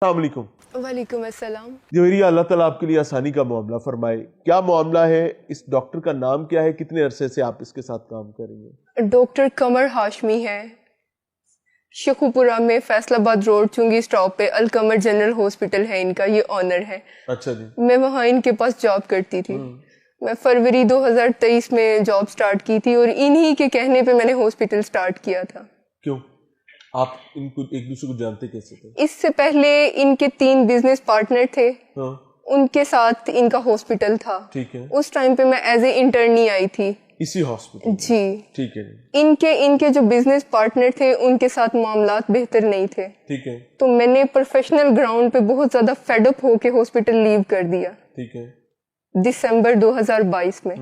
अस्सलामुअलैकुम। वालेकुम अस्सलाम। जी अल्लाह ताला आपके लिए आसानी का मामला फरमाए। क्या मामला है? इस डॉक्टर का नाम क्या है? कितने अरसे से आप इसके साथ काम कर रही हैं? डॉक्टर कमर हाशमी है, शेखुपुरा में फैसलाबाद रोड चुंगी स्टॉप पे अलकमर जनरल हॉस्पिटल है इनका, ये ऑनर है। अच्छा जी। मैं वहाँ इनके पास जॉब करती थी। मैं फरवरी 2023 में जॉब स्टार्ट की थी और इन्हीं के कहने पे मैंने हॉस्पिटल स्टार्ट किया था। क्यों? आप इनको एक दूसरे को जानते कैसे थे? इससे पहले इनके 3 बिजनेस पार्टनर थे। हाँ। उनके साथ इनका हॉस्पिटल था। ठीक है। उस टाइम पे मैं एज ए इंटर्नी आई थी इसी हॉस्पिटल? जी। ठीक है। इनके जो बिजनेस पार्टनर थे उनके साथ मामलात बेहतर नहीं थे। ठीक है। तो मैंने प्रोफेशनल ग्राउंड पे बहुत ज्यादा फेडअप होके हॉस्पिटल लीव कर दिया। ठीक है। दिसंबर 2022 में।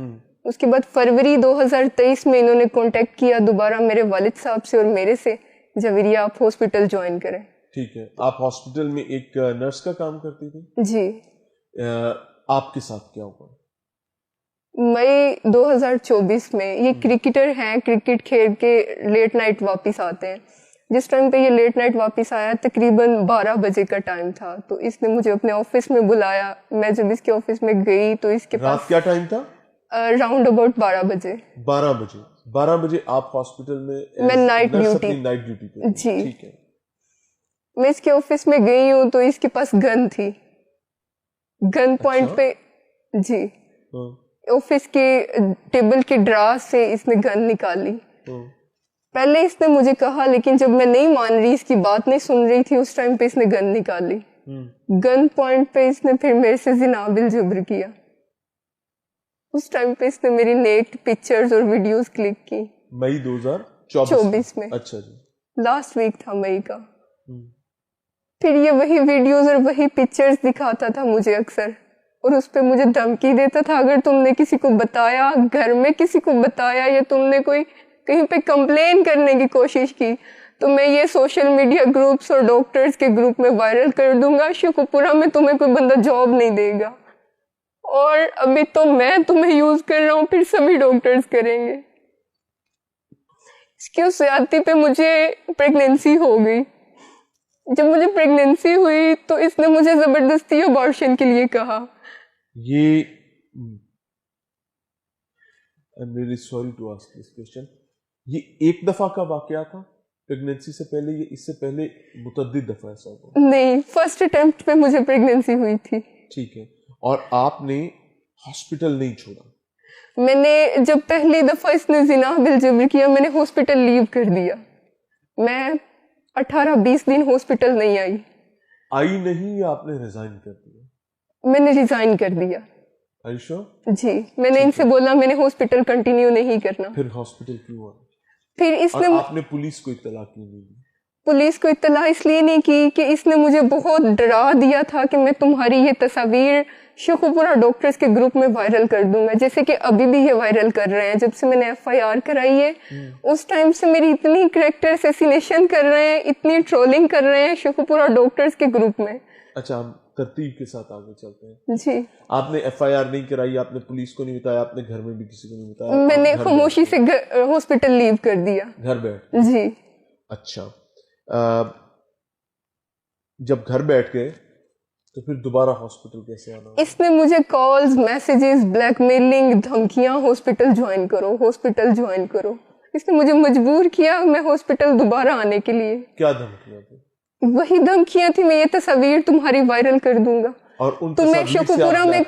उसके बाद फरवरी 2023 में इन्होंने कांटेक्ट किया दोबारा मेरे वालिद साहब से और मेरे से, जवेरिया आप हॉस्पिटल ज्वाइन करें। ठीक है। आप हॉस्पिटल में एक नर्स का काम करती थी? जी। आपके साथ क्या हुआ? मई 2024 में ये क्रिकेटर हैं, क्रिकेट खेल के लेट नाइट वापस आते हैं। जिस टाइम पे ये लेट नाइट वापस आया तकरीबन 12 बजे का टाइम था, तो इसने मुझे अपने ऑफिस में बुलाया। मैं जब इसके ऑफिस में गई तो इसके रात पास क्या टाइम था? राउंड अबाउट 12 बजे। 12 बजे आप हॉस्पिटल में मैं नाइट ड्यूटी पे? जी। ठीक है। मैं इसके ऑफिस में गई हूँ तो इसके पास गन थी, गन पॉइंट पे जी। ऑफिस के टेबल के ड्रा से इसने गन निकाली। पहले इसने मुझे कहा, लेकिन जब मैं नहीं मान रही, इसकी बात नहीं सुन रही थी, उस टाइम पे इसने गन निकाली। गन पॉइंट पे इसने फिर मेरे से जिना बिल जुब्र किया। उस टाइम पे इसने मेरी नेक्ड पिक्चर्स और वीडियोस क्लिक की। मई 2024 में। अच्छा जी। लास्ट वीक था मई का। फिर ये वही वीडियोस और वही पिक्चर्स दिखाता था मुझे अक्सर, और उस पे मुझे धमकी देता था, अगर तुमने किसी को बताया, घर में किसी को बताया, या तुमने कोई कहीं पे कंप्लेन करने की कोशिश की, तो मैं ये सोशल मीडिया ग्रुप्स और डॉक्टर्स के ग्रुप में वायरल कर दूंगा। शेखुपुरा में तुम्हें कोई बंदा जॉब नहीं देगा, और अभी तो मैं तुम्हें यूज कर रहा हूँ, फिर सभी डॉक्टर्स करेंगे। इसकी उस ज्यादती पे मुझे प्रेगनेंसी हो गई। जब मुझे प्रेगनेंसी हुई तो इसने मुझे जबरदस्ती अबॉर्शन के लिए कहा। ये I'm really sorry to ask this question. ये एक दफा का वाकया था प्रेगनेंसी से पहले? ये इससे पहले मुतअद्दिद दफा ऐसा हुआ? नहीं, फर्स्ट अटेम्प्ट पे मुझे प्रेगनेंसी हुई थी। ठीक है। और आपने हॉस्पिटल नहीं छोड़ा? मैंने जब पहली दफा इसने जिना बिल जुब्र किया, मैंने हॉस्पिटल लीव कर दिया। मैं 18-20 दिन हॉस्पिटल नहीं आई नहीं, या आपने रिजाइन कर दिया? मैंने रिजाइन कर दिया। Are you sure? जी। मैंने इनसे बोला मैंने हॉस्पिटल कंटिन्यू नहीं करना। फिर हॉस्पिटल क्यों हुआ? फिर इसने आपने पुलिस को इत्तला क्यों नहीं दी? पुलिस को इत्तला इसलिए नहीं की कि इसने मुझे बहुत डरा दिया था कि मैं तुम्हारी ये तस्वीर शेखुपुरा डॉक्टर्स के ग्रुप में वायरल कर दूंगा, जैसे कि अभी भी ये वायरल कर रहे हैं। जब से मैंने FIR कराई है उस टाइम से मेरी इतनी कैरेक्टर असैसिनेशन कर रहे हैं, इतनी ट्रोलिंग कर रहे हैं शेखुपुरा डॉक्टर्स के ग्रुप में। अच्छा, हम तरतीब के साथ आगे चलते हैं। जी। आपने FIR नहीं कराई, आपने पुलिस को नहीं बताया, आपने घर में भी किसी को नहीं बताया? मैंने खामोशी से हॉस्पिटल लीव कर दिया। घर बैठ? जी। अच्छा। जब घर बैठ गए तो फिर दोबारा हॉस्पिटल कैसे आना? इसने मुझे कॉल्स, मैसेजेस, ब्लैकमेलिंग, धमकियां, हॉस्पिटल ज्वाइन करो, हॉस्पिटल ज्वाइन करो। इसने मुझे मजबूर किया मैं हॉस्पिटल दोबारा आने के लिए। क्या धमकियां थी? वही धमकियां थी, मैं ये तस्वीर तुम्हारी वायरल कर दूंगा, और उन तुम्हें शेखुपुरा में,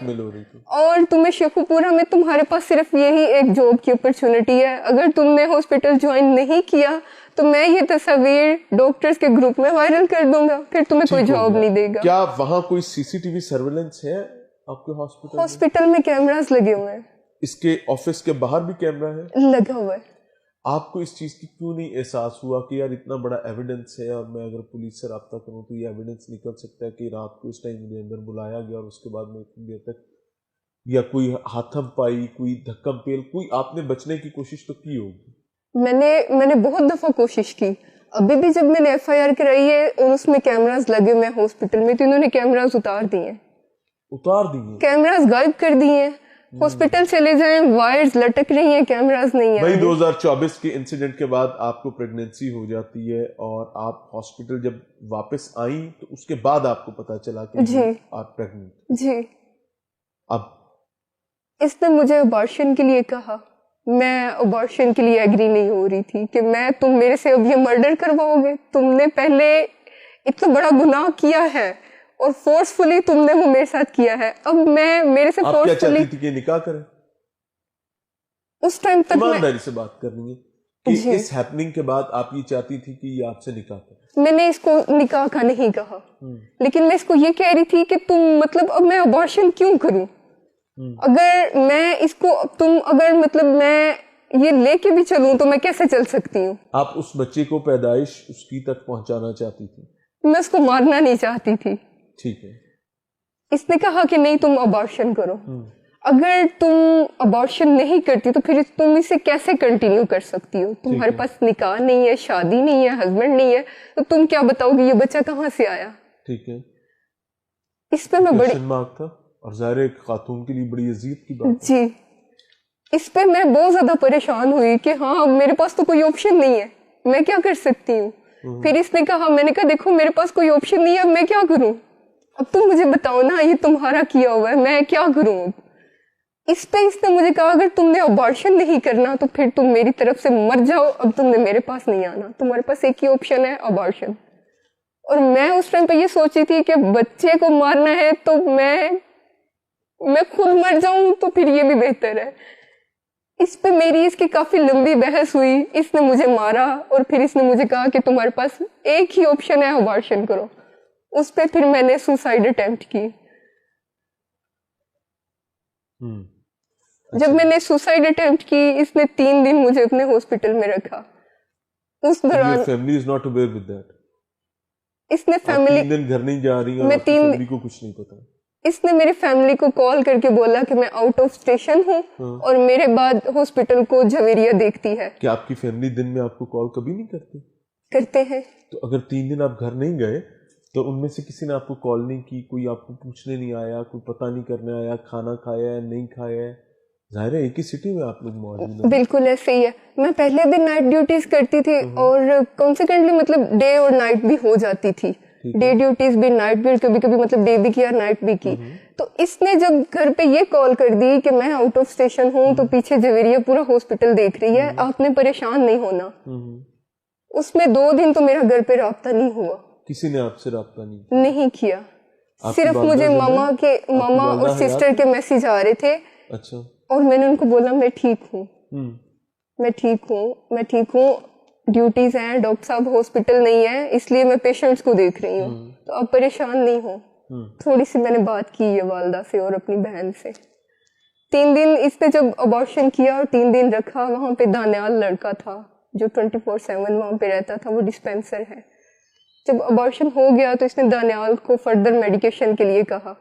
और तुम्हें शेखुपुरा में तुम्हारे पास सिर्फ यही एक जॉब की अपॉर्चुनिटी है, अगर तुमने हॉस्पिटल ज्वाइन नहीं किया तो मैं ये तस्वीर डॉक्टर्स के ग्रुप में वायरल कर दूंगा, फिर तुम्हें कोई जॉब नहीं देगा। क्या वहाँ कोई CCTV सर्वेलेंस है आपके हॉस्पिटल? हॉस्पिटल में कैमरास लगे हुए हैं। इसके ऑफिस के बाहर भी कैमरा है? लगा हुआ है। आपको इस चीज की क्यों नहीं एहसास हुआ कि यार इतना बड़ा एविडेंस है, और मैं अगर पुलिस से रब्ता करूं तो ये एविडेंस निकल सकता है कि रात को इस टाइम मुझे अंदर बुलाया गया और उसके बाद में इतनी देर तक, या कोई हाथम पाई, कोई धक्कम पेल, कोई आपने बचने की कोशिश तो की होगी? मैंने बहुत दफा कोशिश की। अभी भी जब मैंने FIR कराई है और उसमें कैमरास लगे हुए हॉस्पिटल में, तो इन्होंने कैमरास उतार दिए, कैमरास गायब कर दिए। हॉस्पिटल चले जाएं, वायर्स लटक रही हैं, कैमरास नहीं है। वही 2024 के इंसिडेंट के बाद आपको प्रेगनेंसी हो जाती है और आप हॉस्पिटल जब वापस आई तो उसके बाद आपको पता चला कि जी आप प्रेग्नेंट। जी। अब इसने मुझे अबॉर्शन के लिए कहा, मैं अबॉर्शन के लिए एग्री नहीं हो रही थी कि तुम मेरे से अब ये मर्डर करवाओगे, तुमने पहले इतना बड़ा गुनाह किया है और फोर्सफुली तुमने वो मेरे साथ किया है, अब मेरे से आप क्या फोर्सफुली। चाहती थी कि निकाह करें? उस टाइम तक ईमानदारी से बात करनी है कि इस हैपनिंग के बाद आप ये चाहती थी कि ये आपसे निकाह करे? मैंने इसको निकाह का नहीं कहा, लेकिन मैं इसको ये कह रही थी कि तुम मतलब अब मैं अबॉर्शन क्यों करूं? अगर मैं इसको अगर मतलब मैं ये लेके भी चलूं तो मैं कैसे चल सकती हूँ? आप उस बच्चे को पैदाइश उसकी तक पहुंचाना चाहती थी? मैं उसको मारना नहीं चाहती थी। ठीक है। इसने कहा कि नहीं तुम अबॉर्शन करो। अगर तुम अबॉर्शन नहीं करती तो फिर तुम इसे कैसे कंटिन्यू कर सकती हो? तुम्हारे पास निकाह नहीं है, शादी नहीं है, हस्बैंड नहीं है, तो तुम क्या बताओगी ये बच्चा कहाँ से आया? ठीक है। इस पे मैं बड़ी था और ज़ाहिर एक खातून के लिए बड़ी अजीब की बात जी। इस पे मैं बहुत ज्यादा परेशान हुई कि हाँ मेरे पास तो कोई ऑप्शन नहीं है, मैं क्या कर सकती हूँ? फिर इसने कहा, मैंने कहा देखो मेरे पास कोई ऑप्शन नहीं है, अब मैं क्या करूँ? अब तुम मुझे बताओ ना, ये तुम्हारा किया हुआ है, मैं क्या करूँ? इस पे इसने मुझे कहा अगर तुमने अबॉर्शन नहीं करना तो फिर तुम मेरी तरफ से मर जाओ, अब तुमने मेरे पास नहीं आना, तुम्हारे पास एक ही ऑप्शन है अबॉर्शन। और मैं उस टाइम पे ये सोची थी कि बच्चे को मारना है तो मैं खुद मर जाऊं तो फिर ये भी बेहतर है। इस पे मेरी इसकी काफी लंबी बहस हुई, इसने मुझे मारा और फिर इसने मुझे कहा कि तुम्हारे पास एक ही ऑप्शन है अबॉर्शन करो। उस पे फिर मैंने सुसाइड अटेम्प्ट की। जब मैंने सुसाइड अटेम्प्ट की, इसने 3 दिन मुझे अपने हॉस्पिटल में रखा। उस दौरान family is not aware with that? इसने फैमिली 3 दिन घर नहीं जा रही और फैमिली को कुछ नहीं पता? इसने मेरी फैमिली को कॉल करके बोला कि मैं आउट ऑफ स्टेशन हूँ और मेरे बाद हॉस्पिटल को झवेरिया देखती है। क्या आपकी फैमिली दिन में आपको कॉल कभी नहीं करती? करते हैं। तो अगर 3 दिन आप घर नहीं गए तो उनमें से किसी ने आपको कॉल नहीं की, कोई आपको पूछने नहीं आया, कोई पता नहीं करने आया खाना खाया है नहीं खाया है? जाहिर है एक ही सिटी में आप लोग मौजूद हैं। बिल्कुल ऐसे ही है। मैं पहले भी नाइट ड्यूटीज करती थी और कॉन्सिक्वेंटली मतलब डे और नाइट भी हो जाती थी, डे ड्यूटीज भी नाइट भी, कभी कभी मतलब डे भी किया नाइट भी की। तो इसने जब घर पे ये कॉल कर दी कि मैं आउट ऑफ स्टेशन हूँ तो पीछे झवेरिया पूरा हॉस्पिटल देख रही है, आपने परेशान नहीं होना। उसमें 2 दिन तो मेरा घर पे राब्ता नहीं हुआ। किसी ने आपसे राब्ता नहीं किया? सिर्फ मुझे मामा और सिस्टर के मैसेज आ रहे थे। अच्छा। और मैंने उनको बोला मैं ठीक हूँ, मैं ठीक हूँ, ड्यूटीज हैं, डॉक्टर साहब हॉस्पिटल नहीं है इसलिए मैं पेशेंट्स को देख रही हूँ, तो आप परेशान नहीं हो। थोड़ी सी मैंने बात की है वालदा से और अपनी बहन से। 3 दिन इसने जब अबॉर्शन किया और 3 दिन रखा, वहाँ पे दानियाल लड़का था जो 24/7 वहाँ पे रहता था, वो डिस्पेंसर है। जब अबॉर्शन हो गया तो इसने दानियाल को फर्दर मेडिकेशन के लिए कहा।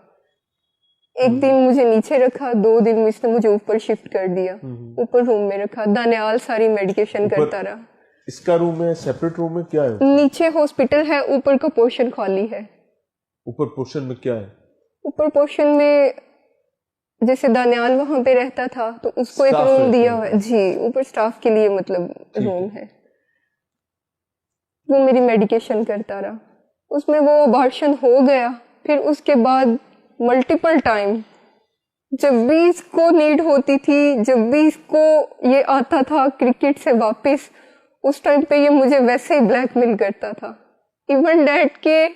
एक दिन मुझे नीचे रखा, 2 दिन इसने मुझे ऊपर शिफ्ट कर दिया, ऊपर रूम में रखा। दानियाल सारी मेडिकेशन करता रहा। इसका रूम है, सेपरेट रूम है, क्या है? नीचे हॉस्पिटल है, ऊपर का पोर्शन खाली है। ऊपर पोर्शन में क्या है? ऊपर पोर्शन में जैसे दानियाल वहां पे रहता था तो उसको एक रूम दिया हुआ है जी, ऊपर स्टाफ के लिए मतलब रूम है। वो मेरी मेडिकेशन करता रहा, उसमें वो अबॉर्शन हो गया। फिर उसके बाद मल्टीपल टाइम जब भी इसको नीड होती थी, जब भी इसको ये आता था क्रिकेट से वापस, उस टाइम पे ये मुझे वैसे ही ब्लैकमेल करता था। इवन डैड के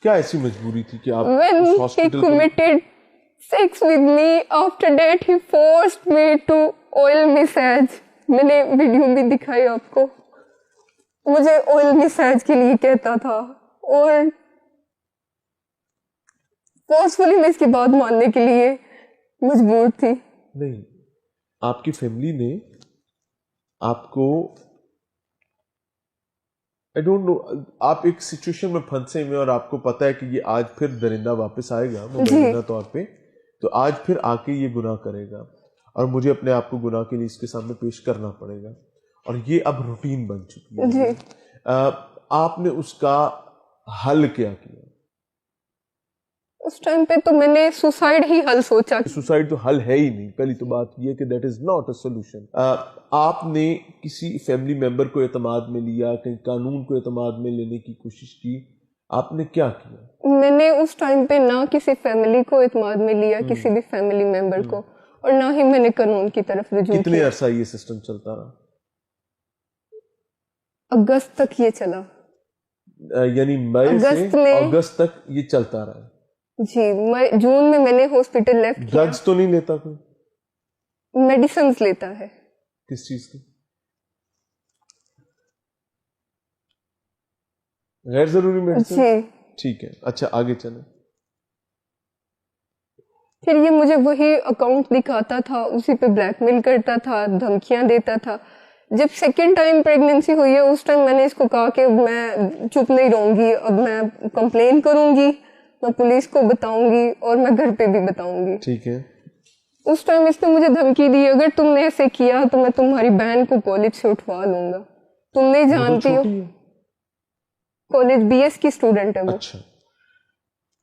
क्या ऐसी मजबूरी थी कि आप when he committed sex with me, after that he forced me to oil massage। मैंने वीडियो भी दिखाई आपको, मुझे ऑयल मसाज के लिए कहता था और फोर्सफुली मैं इसकी बात मानने के लिए मजबूर थी। नहीं, आपकी फैमिली ने आपको आई डोंट नो, आप एक सिचुएशन में फंसे हुए और आपको पता है कि ये आज फिर दरिंदा वापस आएगा मुबैना तौर पे, तो आज फिर आके ये गुनाह करेगा और मुझे अपने आप को गुनाह के लिए इसके सामने पेश करना पड़ेगा और ये अब रूटीन बन चुकी है। आपने उसका हल क्या किया? उस टाइम पे तो मैंने सुसाइड ही हल सोचा। सुसाइड तो हल है ही नहीं, पहली तो बात ये कि that is not a solution. आपने किसी फैमिली मेंबर को एतमाद में लिया, कहीं कानून को एतमाद में लेने की कोशिश की, आपने क्या किया? मैंने उस टाइम पे ना किसी फैमिली को एतमाद में लिया, किसी भी फैमिली मेंबर को, और ना ही मैंने कानून की तरफ रुजू किया। कितने अरसा ये सिस्टम चलता रहा? अगस्त तक ये चला। यानी मई से अगस्त तक ये चलता रहा? जी, जून में मैंने हॉस्पिटल लेफ्ट किया। ड्रग्स तो नहीं लेता कोई? मेडिसिन लेता है। किस चीज की? गैर जरूरी मेडिसिन? जी। ठीक है, अच्छा आगे चले। फिर ये मुझे वही अकाउंट दिखाता था, उसी पे ब्लैकमेल करता था, धमकियां देता था। जब सेकेंड टाइम प्रेगनेंसी हुई है उस टाइम मैंने इसको कहा कि मैं चुप नहीं रहूंगी, अब मैं कंप्लेन करूंगी, मैं पुलिस को बताऊंगी और मैं घर पे भी बताऊंगी। ठीक है। उस टाइम इसने मुझे धमकी दी, अगर तुमने ऐसे किया तो मैं तुम्हारी बहन को कॉलेज से उठवा लूंगा। तुम नहीं जानती हो, कॉलेज बीएस की स्टूडेंट है वो। अच्छा।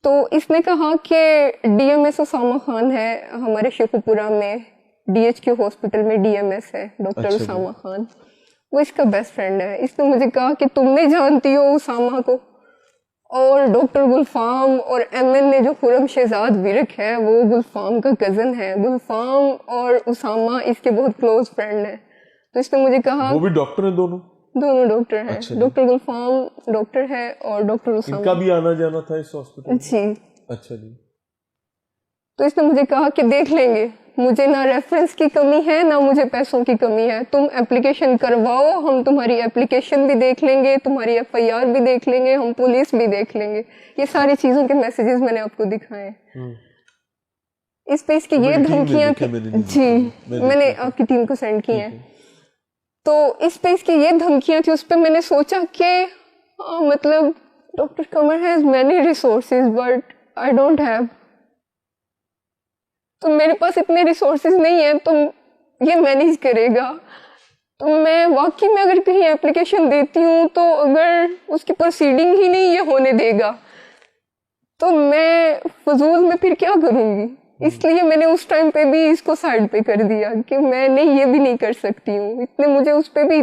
तो इसने कहा कि डीएमएस उसामा खान है हमारे शेखुपुरा में, डीएचक्यू हॉस्पिटल में डीएमएस है डॉक्टर अच्छा उसामा खान, वो इसका बेस्ट फ्रेंड है। इसने मुझे कहा कि तुम नहीं जानती हो उसामा को, और डॉक्टर गुलफाम और एमएन जो खुरम शहजाद विरक है वो गुलफाम का कजन है। गुलफाम और उसामा इसके बहुत क्लोज फ्रेंड है। तो इसने मुझे कहा, वो भी डॉक्टर है? दोनों डॉक्टर हैं। अच्छा, डॉक्टर गुलफाम डॉक्टर है और डॉक्टर उसामा। इनका भी आना जाना था इस हॉस्पिटल? जी। अच्छा जी। तो इसने मुझे कहा कि देख लेंगे, मुझे ना रेफरेंस की कमी है ना मुझे पैसों की कमी है, तुम एप्लीकेशन करवाओ, हम तुम्हारी एप्लीकेशन भी देख लेंगे, तुम्हारी एफआईआर भी देख लेंगे, हम पुलिस भी देख लेंगे। ये सारी चीजों के मैसेजेस मैंने आपको दिखाए। इस पे इसकी ये धमकियां थी। जी, मैंने आपकी टीम को सेंड की है। तो इस पे इसकी ये धमकियां थी। उस पे मैंने सोचा कि मतलब doctor Qamar has many resources but I don't have, तो मेरे पास इतने रिसोर्सेज नहीं है तो ये मैनेज करेगा। तो मैं वाकई में अगर कहीं एप्लीकेशन देती हूँ तो अगर उसकी प्रोसीडिंग ही नहीं ये होने देगा तो मैं फजूल में फिर क्या करूँगी। इसलिए मैंने उस टाइम पे भी इसको साइड पे कर दिया कि मैं नहीं, ये भी नहीं कर सकती हूँ। इतने मुझे उस पे भी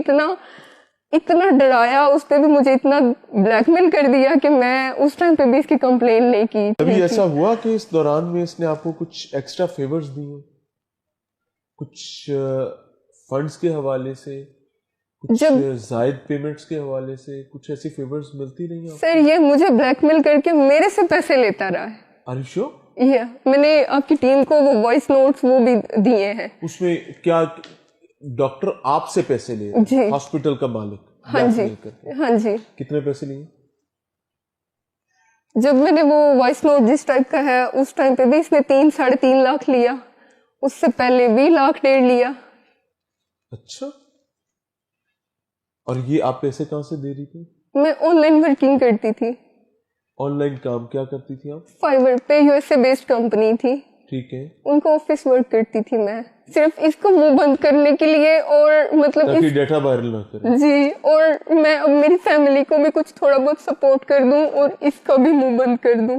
इतना डराया, उस पे भी मुझे इतना ब्लैकमेल कर दिया कि मैं उस टाइम पे भी इसकी कंप्लेन नहीं की। अभी ऐसा हुआ कि इस दौरान में इसने आपको कुछ एक्स्ट्रा फेवर्स दिए, कुछ फंड्स के हवाले से, कुछ जायद पेमेंट्स के हवाले से, कुछ ऐसी फेवर्स मिलती रही हैं? सर ये मुझे ब्लैकमेल करके मेरे से पैसे लेता रहा है। Are you sure? मैंने आपकी टीम को वो वॉइस नोट्स वो भी दिए हैं। उसमें क्या डॉक्टर आपसे पैसे ले रहे हैं? हॉस्पिटल का मालिक? हाँ जी, हाँ जी। कितने पैसे लिए? जब मैंने वो वॉइस नोट जिस टाइप का है उस टाइम पे भी इसने 3-3.5 लाख लिया, उससे पहले भी 1.5 लाख लिया। अच्छा, और ये आप पैसे कहाँ से दे रही थी? मैं ऑनलाइन वर्किंग करती थी। ऑनलाइन काम क्या करती थी आप? फाइवर पे यूएसए बेस्ड कंपनी थी। ठीक है। उनका ऑफिस वर्क करती थी मैं, सिर्फ इसको मुंह बंद करने के लिए, और मतलब ताकि डेटा वायरल ना करे। जी, और मैं अब मेरी फैमिली को भी कुछ थोड़ा बहुत सपोर्ट कर दूं और इसका भी मुंह बंद कर दूं।